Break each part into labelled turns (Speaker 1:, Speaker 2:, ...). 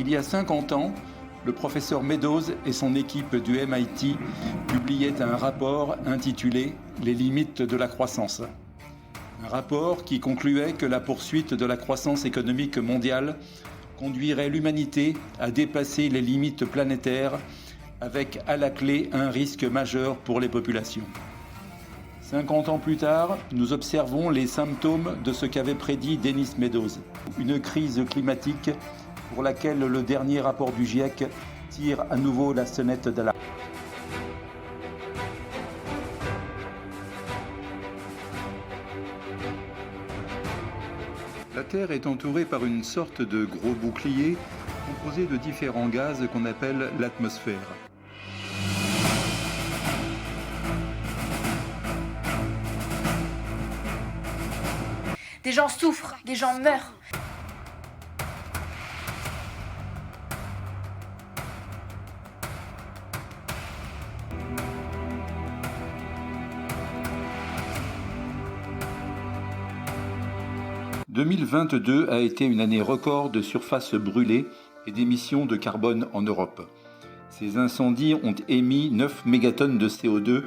Speaker 1: Il y a 50 ans, le professeur Meadows et son équipe du MIT publiaient un rapport intitulé « Les limites de la croissance ». Un rapport qui concluait que la poursuite de la croissance économique mondiale conduirait l'humanité à dépasser les limites planétaires avec à la clé un risque majeur pour les populations. 50 ans plus tard, nous observons les symptômes de ce qu'avait prédit Dennis Meadows, une crise climatique pour laquelle le dernier rapport du GIEC tire à nouveau la sonnette d'alarme. La Terre est entourée par une sorte de gros bouclier composé de différents gaz qu'on appelle l'atmosphère.
Speaker 2: Des gens souffrent, des gens meurent.
Speaker 1: « 2022 a été une année record de surface brûlée et d'émissions de carbone en Europe. Ces incendies ont émis 9 mégatonnes de CO2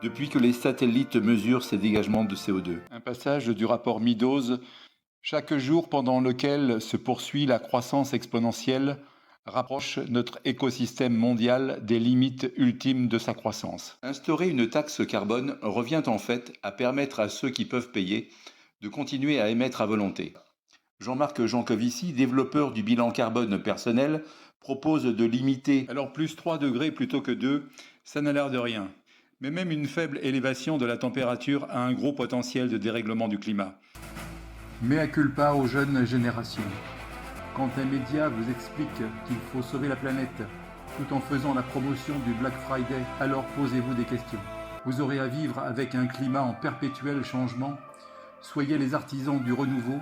Speaker 1: depuis que les satellites mesurent ces dégagements de CO2. Un passage du rapport Meadows, chaque jour pendant lequel se poursuit la croissance exponentielle, rapproche notre écosystème mondial des limites ultimes de sa croissance. Instaurer une taxe carbone revient en fait à permettre à ceux qui peuvent payer de continuer à émettre à volonté. Jean-Marc Jancovici, développeur du bilan carbone personnel, propose de limiter. Alors plus 3 degrés plutôt que 2, ça n'a l'air de rien. Mais même une faible élévation de la température a un gros potentiel de dérèglement du climat. Mea culpa aux jeunes générations. Quand un média vous explique qu'il faut sauver la planète tout en faisant la promotion du Black Friday, alors posez-vous des questions. Vous aurez à vivre avec un climat en perpétuel changement. Soyez les artisans du renouveau.